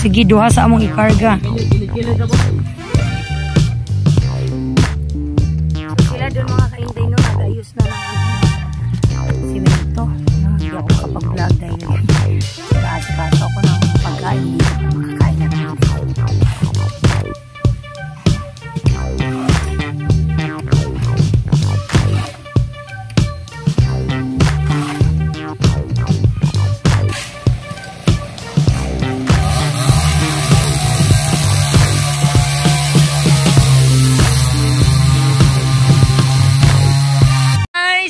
sige, duha sa among ikarga. Sila doon mga kainday no, nag-ayos na ng simento. No? Hindi ako kapag-vlog dahil kaso ako ng pagkain. Makakain na naman.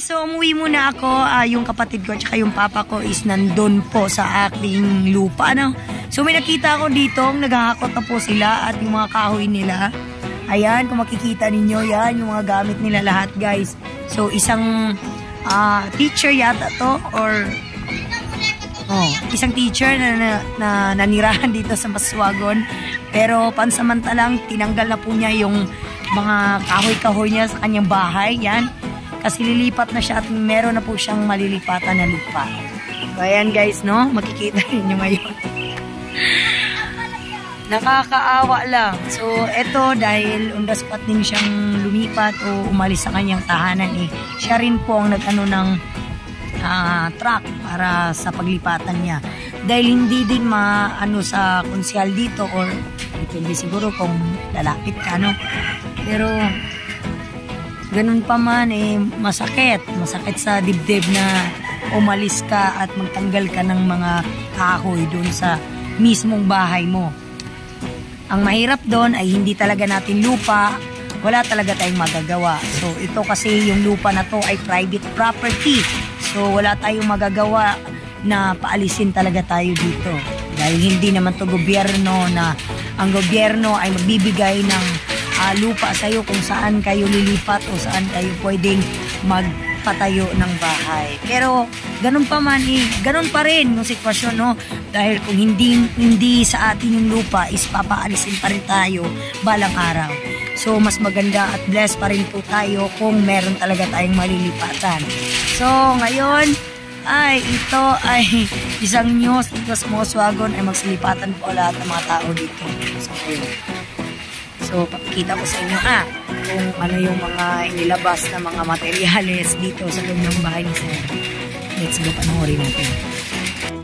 So, umuwi muna ako. Yung kapatid ko at saka yung papa ko is nandun po sa aking lupa. Ano? So, may nakita ako dito. Naghahakot na po sila at yung mga kahoy nila. Ayan, kung makikita ninyo, yan, yung mga gamit nila lahat, guys. So, isang teacher yata to or isang teacher na nanirahan dito sa Maswagon. Pero, pansamantalang, tinanggal na po niya yung mga kahoy-kahoy niya sa kanyang bahay. Yan. Kasi lilipat na siya at meron na po siyang malilipatan na lupa. So, ayan guys, no? Makikita ninyo ngayon. Nakakaawa lang. So, eto dahil on the spot din siyang lumipat o umalis sa kanyang tahanan eh. Siya rin po ang nag-ano ng truck para sa paglipatan niya. Dahil hindi din maano sa konsyal dito or depende siguro kung lalapit ka, no? Pero ganun pa man eh, masakit sa dibdib na umalis ka at magtanggal ka ng mga kahoy doon sa mismong bahay mo. Ang mahirap doon ay hindi talaga natin lupa, wala talaga tayong magagawa. So ito kasi yung lupa na to ay private property. So wala tayong magagawa na paalisin talaga tayo dito. Dahil hindi naman to gobyerno na ang gobyerno ay magbibigay ng lupa sa iyo kung saan kayo lilipat o saan kayo pwedeng magpatayo ng bahay. Pero ganun pa man ganun pa rin yung sitwasyon, no? Dahil kung hindi sa atin yung lupa is papaalisin pa rin tayo balang araw. So mas maganda at blessed pa rin po tayo kung meron talaga tayong malilipatan. So ngayon ay ito ay isang news dito sa Maswagon ay magsilipatan po lahat ng mga tao dito. So, papakita ko sa inyo kung ano yung mga inilabas na mga materyales dito sa loob ng bahay ni Sir. Let's go, panoorin natin.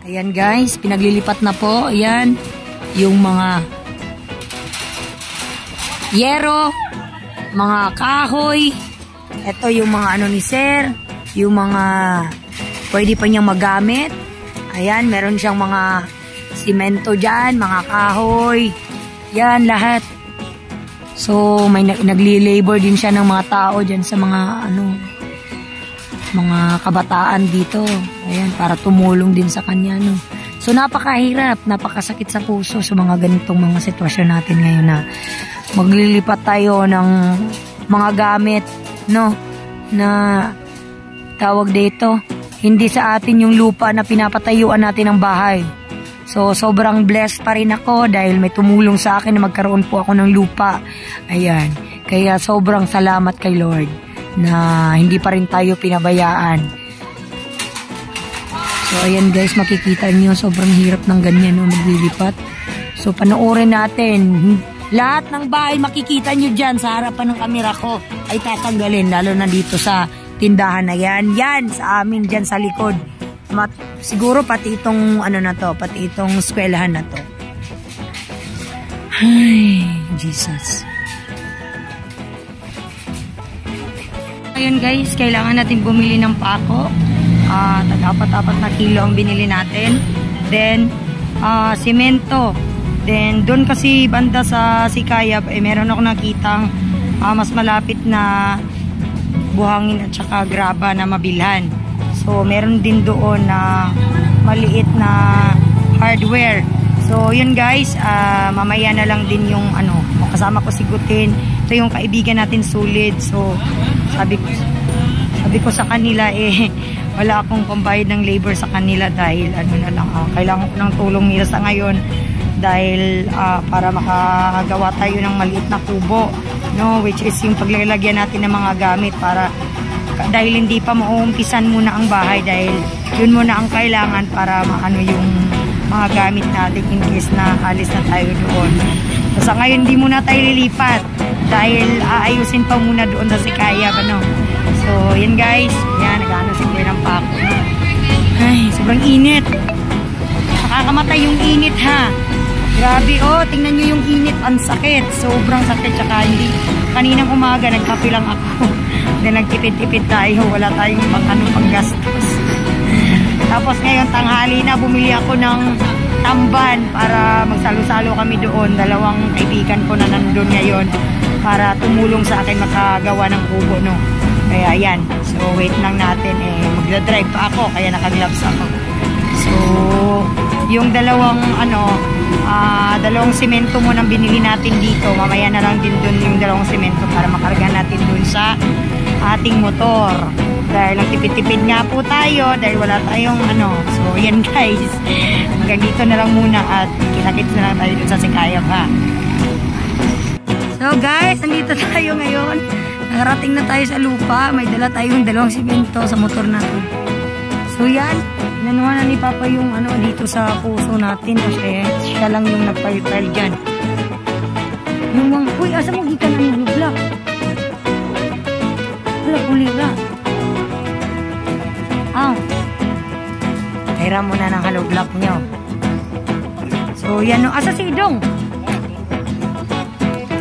Ayan guys, pinaglilipat na po. Ayan, yung mga yero, mga kahoy. Ito yung mga ano ni Sir, yung mga pwede pa niyang magamit. Ayan, meron siyang mga simento dyan, mga kahoy. Yan, lahat. So, may nagli-labor din siya ng mga tao dyan sa mga, mga kabataan dito. Ayan, para tumulong din sa kanya, no. So, napakahirap, napakasakit sa puso sa mga ganitong mga sitwasyon natin ngayon na maglilipat tayo ng mga gamit, no, na tawag dito. Hindi sa atin yung lupa na pinapatayuan natin ng bahay. So, sobrang blessed pa rin ako dahil may tumulong sa akin na magkaroon po ako ng lupa. Ayan. Kaya sobrang salamat kay Lord na hindi pa rin tayo pinabayaan. So, ayan guys, makikita niyo sobrang hirap ng ganyan maglilipat. So, panoorin natin. Lahat ng bahay makikita niyo dyan sa harapan ng kamera ko ay tatanggalin. Lalo na dito sa tindahan na yan. Yan, sa amin dyan sa likod. Siguro pati itong pati itong eskwelahan na to. Ay, Jesus. Ayun guys, kailangan natin bumili ng pako. Tag-apat-apat na kilo ang binili natin. Then, simento. Then, doon kasi banda sa Sikayab, meron ako nakitang mas malapit na buhangin at saka graba na mabilhan. So, meron din doon na maliit na hardware. So, yun guys, mamaya na lang din yung kasama ko si Gutin. Ito yung kaibigan natin Sulid. So, sabi ko sa kanila wala akong pambayad ng labor sa kanila dahil kailangan ko ng tulong nila sa ngayon dahil para makagawa tayo ng maliit na kubo, no, which is yung paglalagyan natin ng mga gamit para dahil hindi pa mauumpisan muna ang bahay dahil yun muna ang kailangan para yung mga gamit natin in case na alis na tayo doon. So, sa ngayon, di muna tayo lilipat dahil aayusin pa muna doon sa Sikaya, ano. So, yan guys. Yan, nag-ano si Kuya ng pako. Ay, sobrang init. Nakakamatay yung init, ha. Grabe, oh. Tingnan nyo yung init. Ang sakit. Sobrang sakit. Tsaka hindi. Kaninang umaga, nagkape lang ako. Then, nagtipid-tipid tayo. Wala tayong panggastos. Tapos, ngayon, tanghali na, bumili ako ng tamban para magsalo-salo kami doon. Dalawang kaibigan ko na nandun ngayon para tumulong sa akin makagawa ng kubo, no. Kaya yan. So wait lang natin, magdadrive pa ako kaya naka-gloves ako. So yung dalawang dalawang semento mo nang binili natin dito, mamaya na lang din dun yung dalawang semento para makarga natin dun sa ating motor. Dahil nagtipid-tipid nga po tayo dahil wala tayong So yan guys. Hanggang dito na lang muna at kinakits na lang tayo dun sa Sikaya pa. So guys, nandito tayo ngayon. Nakarating na tayo sa lupa. May dala tayong dalawang simento sa motor natin. So yan, inanuhan na ni Papa yung dito sa puso natin. Kasi siya lang yung nagpile-pile dyan. Uy, asa mo gikan ang block? Wala, kulira. Tira muna ng hollow block nyo. So yan, no? Asa si Idong?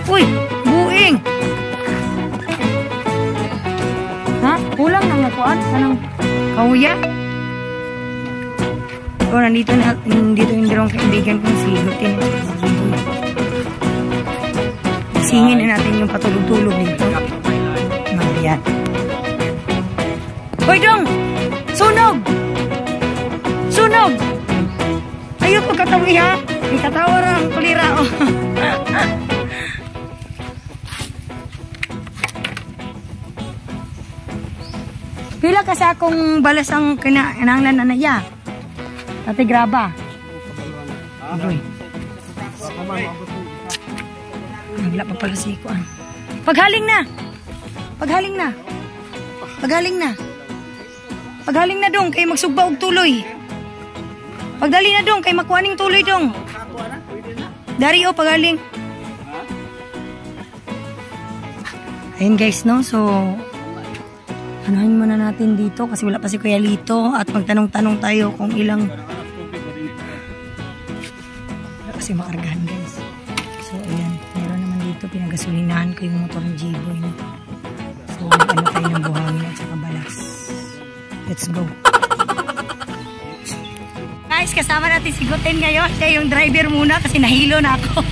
Uy, buing! Ha? Kulang nang nakuan? Kanang kauya? O, nandito yung dalawang kaibigan kong si Lutin. Singin na natin yung patulog-tulog dito. Yan. Hoy, Dong! Sunog! Sunog! Ayaw pagkatawi, ha? May katawa lang, kulira, oh. Pila kasi akong balas ang kinahanglan na naya. Ate graba. Uy. Nagla pa pala si Ikuan. Paghaling na! Paghaling na! Paghaling na! Paghaling na dong, kay magsugba og tuloy. Pagdali na dong, kay makuaning tuloy dong. Dari o, paghaling. Ayun guys, no? So, anahin muna natin dito kasi wala pa si Kuya Lito at magtanong-tanong tayo kung ilang wala kasi makargahan guys. So ayan, meron naman dito pinagasolinahan ko yung motor ng G-Boy, no? So tayo ng buhangin at saka balas. Let's go. Guys, kasama natin si Gutin ngayon. Siya yung driver muna kasi nahilo na ako.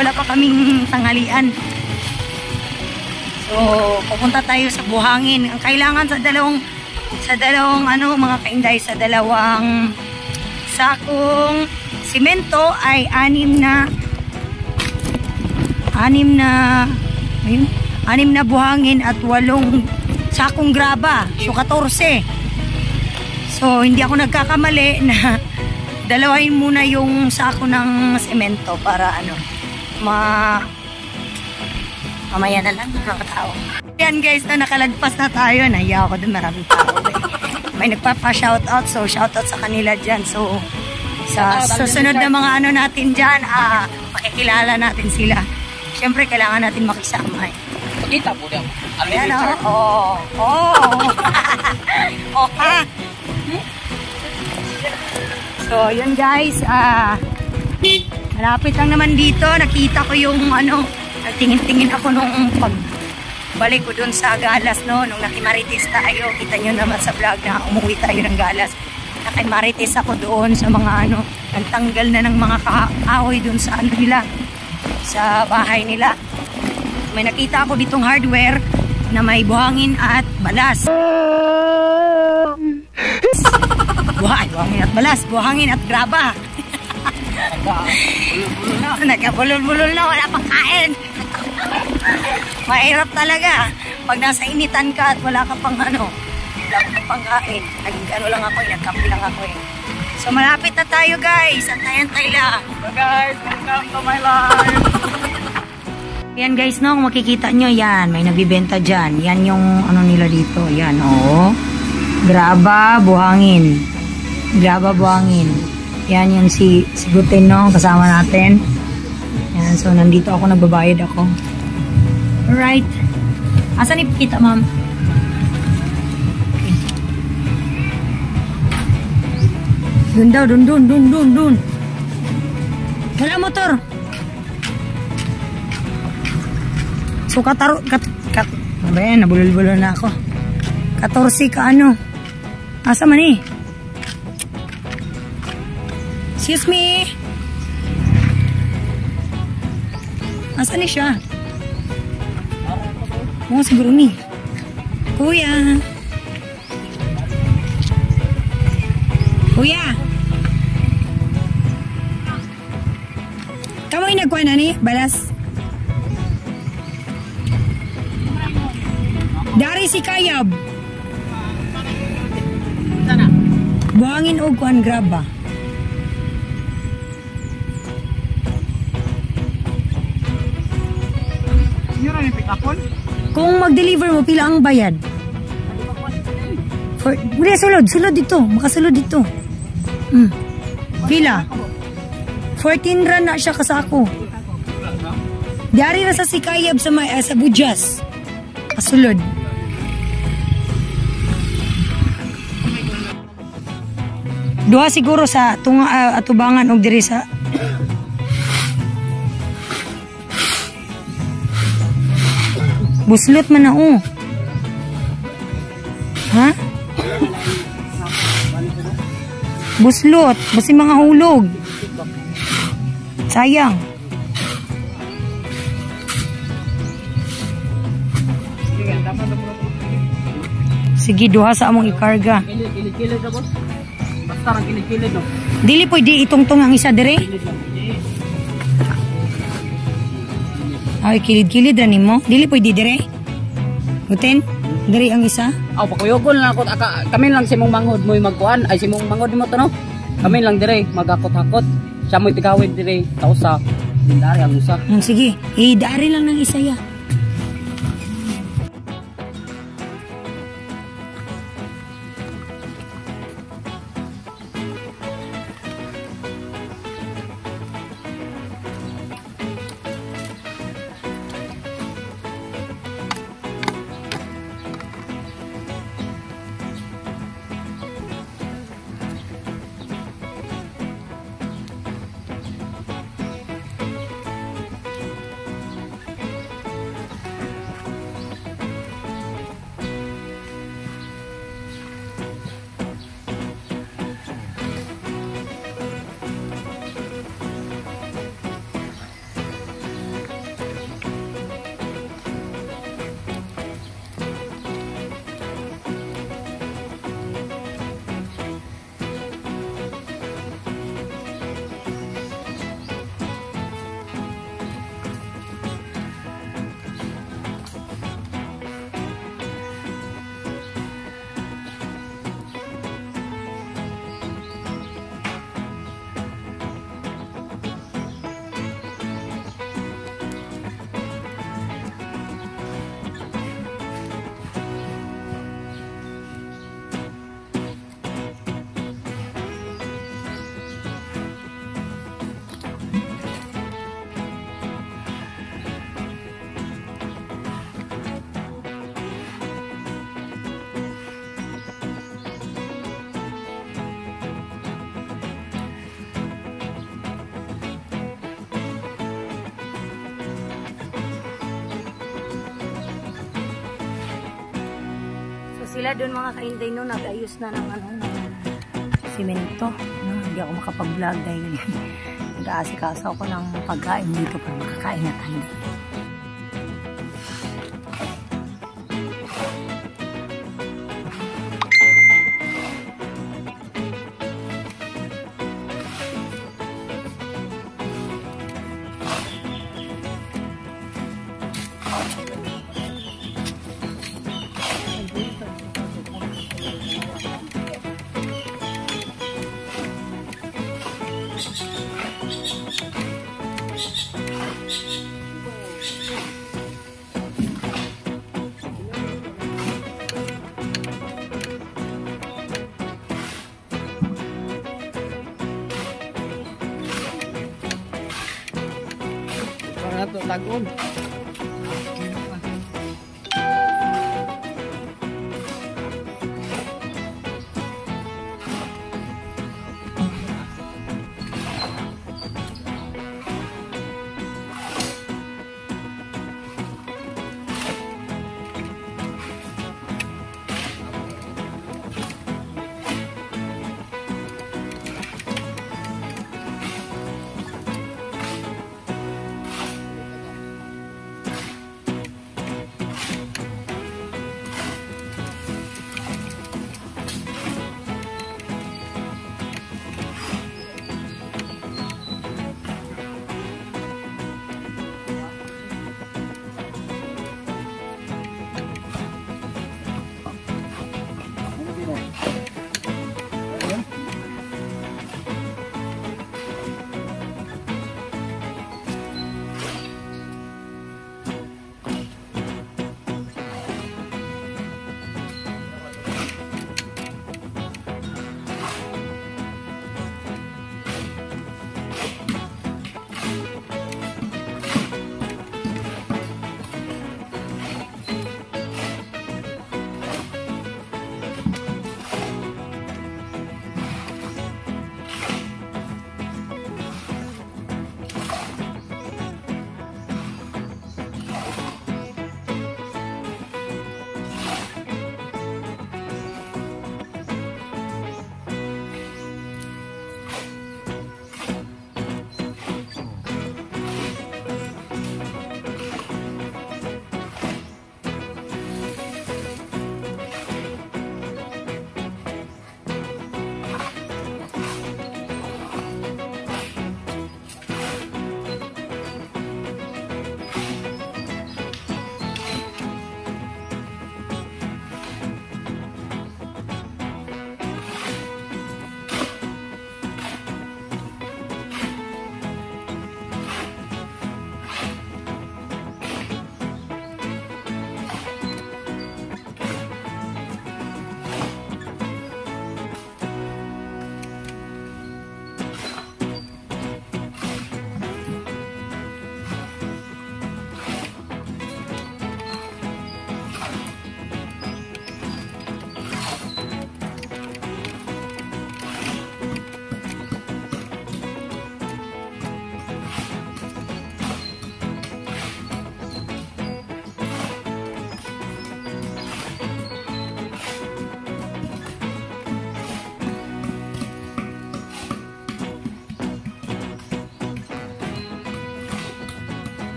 wala pa kaming tanghalian. So, pupunta tayo sa buhangin. Ang kailangan sa dalawang mga kainday, sa dalawang sakong simento ay 6 na buhangin at 8 sakong graba. So, 14. So, hindi ako nagkakamali na dalawahin muna yung sako ng semento para mamaya na lang mga tao. Yan guys, na nakalagpas na tayo. Nahiya ako dun, maraming tao. May nagpapa-shoutout. So, shoutout sa kanila dyan. So, sa susunod na mga natin dyan, makikilala natin sila. Siyempre, kailangan natin makisama. Kita po din. Ayan o. Oh, ha? So, yun guys. Malapit lang naman dito. Nakita ko yung nagtingin-tingin ako nung pagbalik ko dun sa Galas, no? Nung nakimarites tayo, kita nyo naman sa vlog na umuwi tayo ng Galas. Nakimarites ako doon sa mga nagtanggal na ng mga kahoy dun sa nila, sa bahay nila. May nakita ako ditong hardware na may buhangin at balas. Buhangin at balas, buhangin at graba. Nagkabulol-bulol na, wala pang kain. Mahirap talaga pag nasa initan ka at wala ka pang wala ka pang kain. Naging lang ako, nagkape lang ako eh. So malapit na tayo guys, antay-antay lang. So guys, welcome to my life. Yan guys, no, kung makikita nyo, yan, may nagbibenta dyan. Yan yung nila dito, yan, graba, buhangin. Graba, buhangin. Yan yung si Guten, no? Kasama natin. Yan, so nandito ako, nagbabayad ako. Alright. Asan ipakita, ma'am? Okay. Dun daw, dun. Wala motor. So, ano ba yan? Nabulol-bulol na ako. 14 ka ano? Asa man eh? Excuse me? Asa ni siya? Oo, siguro ni. Kuya. Kamu nagkuha na ni? Balas? Dari si Kayab. Sana. Buhangin og kuan grab ba? Yun ang pick upon? Kung mag-deliver mo, pila ang bayad? Hindi, sulod dito. Makasulod dito. Pila? 14 rand na siya kasako. Dari na sa Sikayab sa Budyas. Kasulod. Duha siguro sa atubangan og diri sa buslot man na o. Ha? Buslot. Basi mga hulog. Sayang. Sige, duha sa among ikarga. Kilid ka, boss? Basta lang kilid, no? Dili po, di itong-tong ang isa dire. Ay, kilid-kilid rin mo. Dili po, di dire. Guten, dire ang isa. Aw, pakuyogon lang ako. Kami lang si mong manghod mo magkuan. Ay, si mong manghod mo to, no? Kami lang dire, magakot-hakot. Siya mo'y tigawid dire. Tausa. Dindari ang usa. Sige, idari lang ng isa ya. Sila doon mga kainday no, nag-ayos na ng simento. No? Hindi ako makapag-vlog dahil nag-aasikaso ako ng pagkain dito para makakain na tayo. lagon.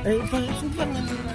Ay, sugan na nila.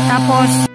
Tapos,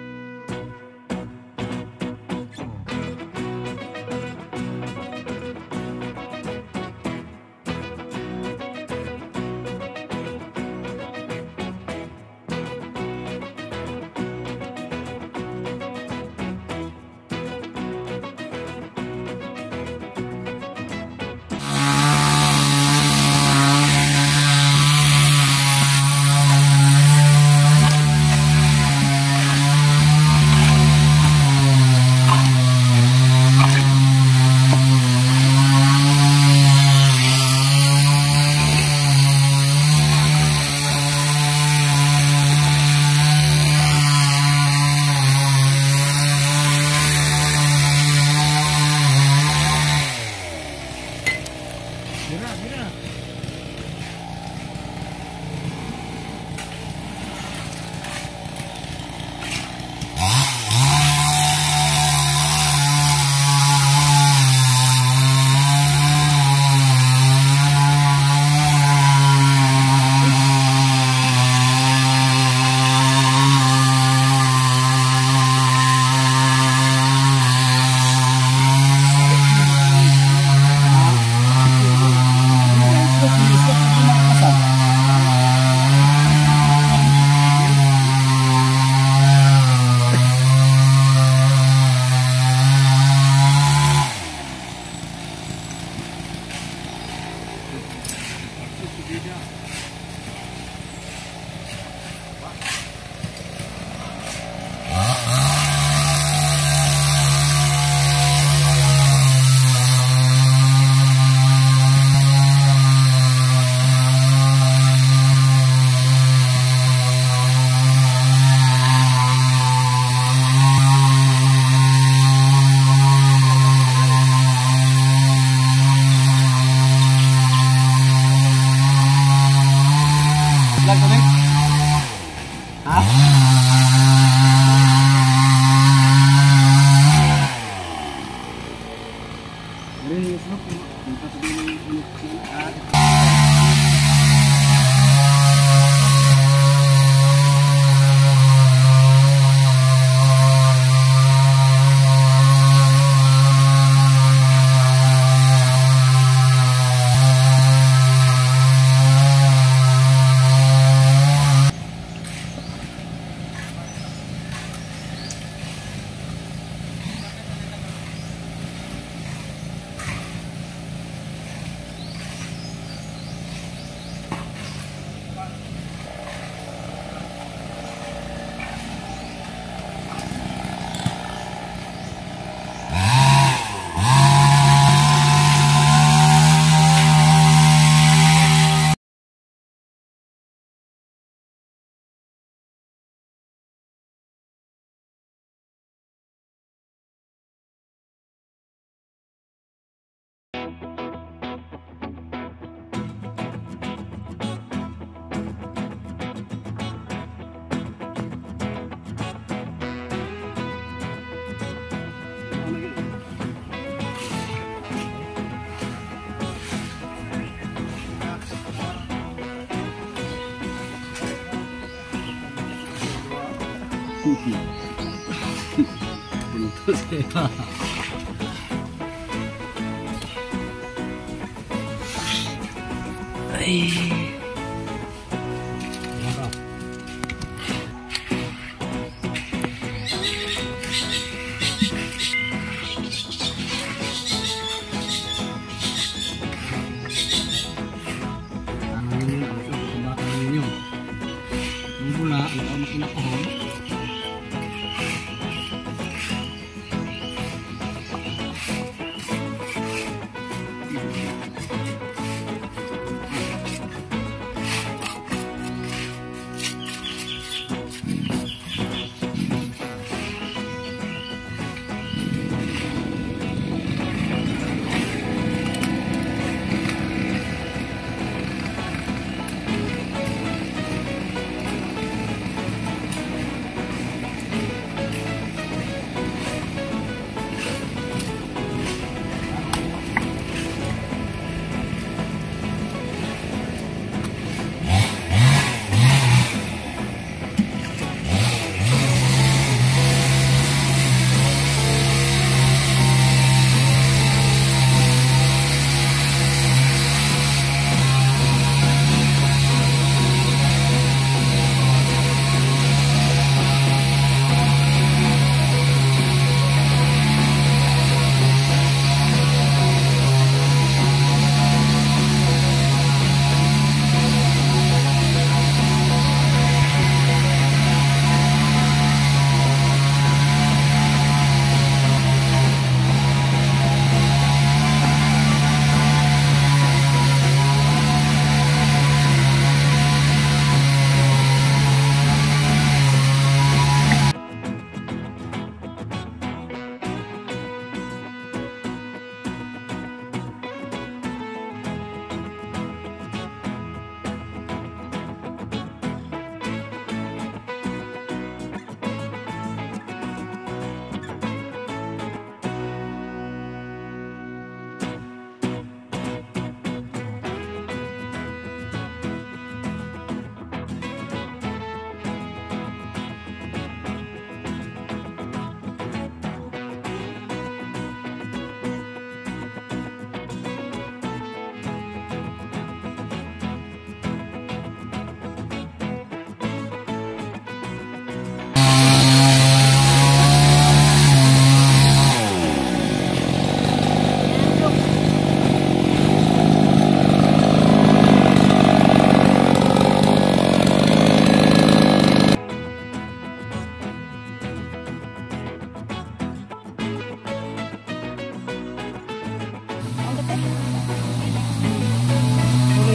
ay.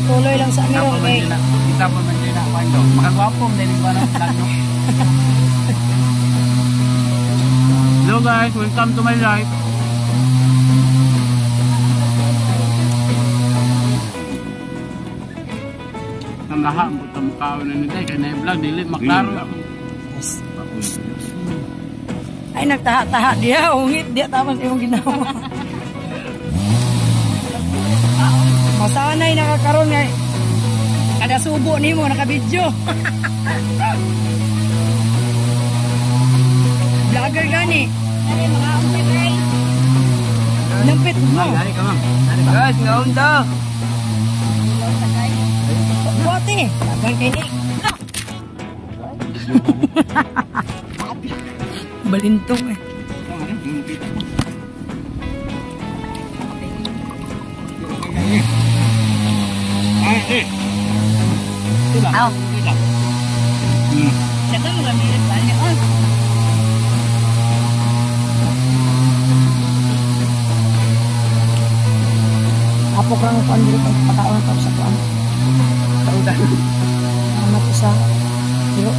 tuloy lang sa meron kay. Kita po man din na kwento. Makagwapong din ba ng vlog no? Hello guys, welcome to my life. Ang lahat mo tamukao na nito kay na vlog dili maklaro. Ay nagtaha-taha dia, ungit dia taman imong ginawa. Masanay nakakaroon nga. Kada subo nimo naka-video. Vlogger gani. Dali mga umpit ay. Nampit mo. Dali ka ma'am. Guys, ngaon daw. Bote. Tagang kini. Balintong eh. Aw. Saka mo gamitin ba niya? Apo kang pandiri pag pataon pa sa kuan. Taudan. Ano po sa biro?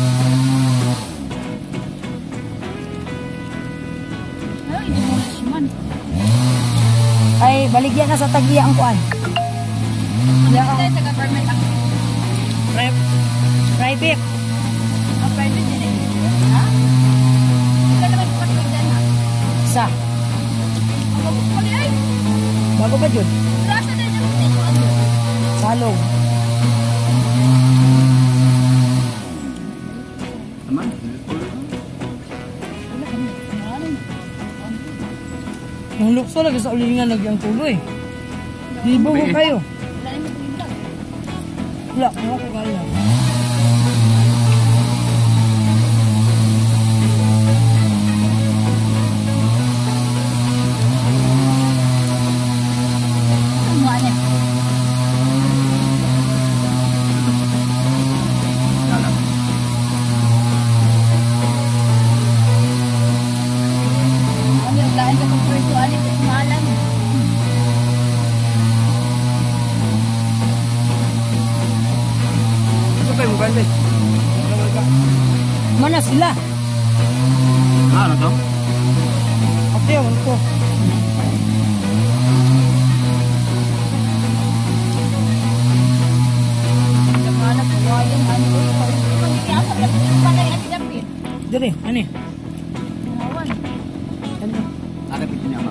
Ay, baligyan na sa tagiya ang kuan. Private. Private. Private din. Ha? Ika naman patulog dyan ha? Sa? Bago ba yun? Rasa na dyan mo. Salong. Aman? Nung lukso lagi sa ulingan nagyang tuloy. Libo ko kayo. Wala, wala ko kaya. Mana sila? Ano to? Okay, ano to? Dere, ani? Ada pintunya apa?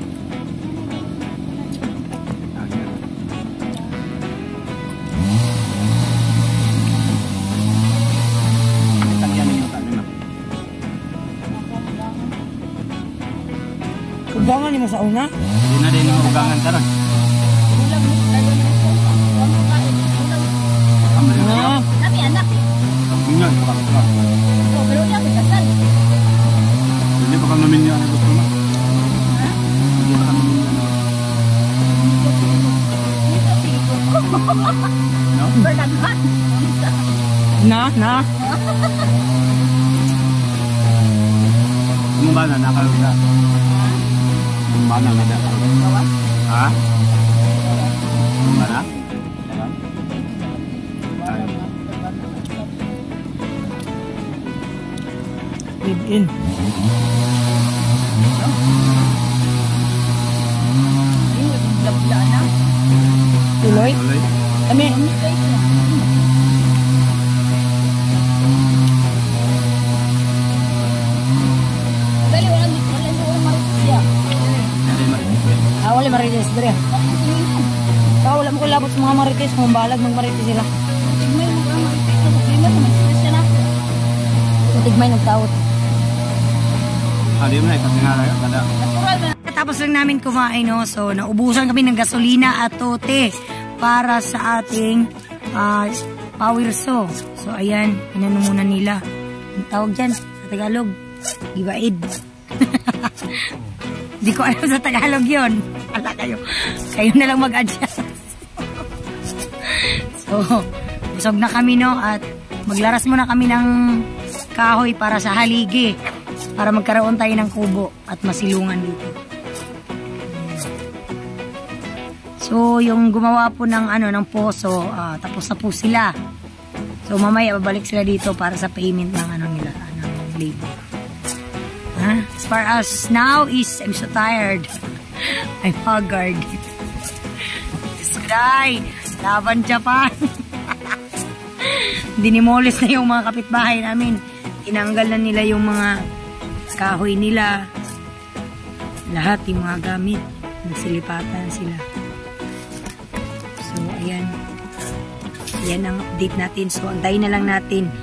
Ugangan ni mo sa una? Hindi na din yung ugangan ka ron. Kami anak. Minyo, ito ka. Pero niya ako kasal. Hindi pa kang naminyo ang gusto mo? Hindi pa kang naminyo ang no? Bernadhat. Na? Kung ba na nakaluga? Kung ba na nakaluga? Ha? Kung ba na? Live in. Tuloy? Tuloy? Kami. Wala marites dire. Wala mo ko labot sa mga marites, kung balag magmarites sila. Tigmay nagtawot. Di mo na ipagkingala yun. Tapos lang namin kumain, no? So naubusan kami ng gasolina at tote para sa ating power saw. So ayan, inano muna nila. Ang tawag dyan sa Tagalog, ibaid. Di ko alam sa Tagalog yun. Ala kayo. Kayo na lang mag-adjust. So, busog na kami, no? At maglaras muna kami ng kahoy para sa haligi. Para magkaroon tayo ng kubo at masilungan dito. So, yung gumawa po ng ng poso, tapos na po sila. So, mamaya babalik sila dito para sa payment ng nila, ng labor. As far as now is, I'm so tired. I'm haggard. Day, laban Japan. Dinimolis na yung mga kapitbahay namin. Tinanggal na nila yung mga kahoy nila. Lahat yung mga gamit. Nagsilipatan sila. So, ayan. Yan ang update natin. So, antayin na lang natin.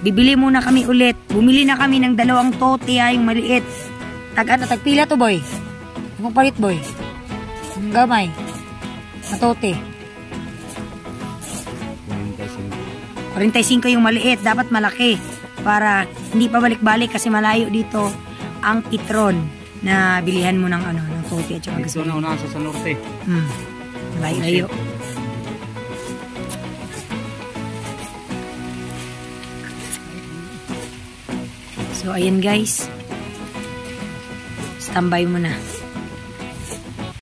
Bibili muna kami ulit. Bumili na kami ng 2 tote yung maliit. Tagpila to, boy. Ang palit, boy. Ang gamay. Matote. 45 yung maliit. Dapat malaki. Para hindi pa balik-balik kasi malayo dito ang Petron na bilihan mo ng ng tote at saka Ito na una sa norte. Malayo. So, ayan guys. Standby mo na.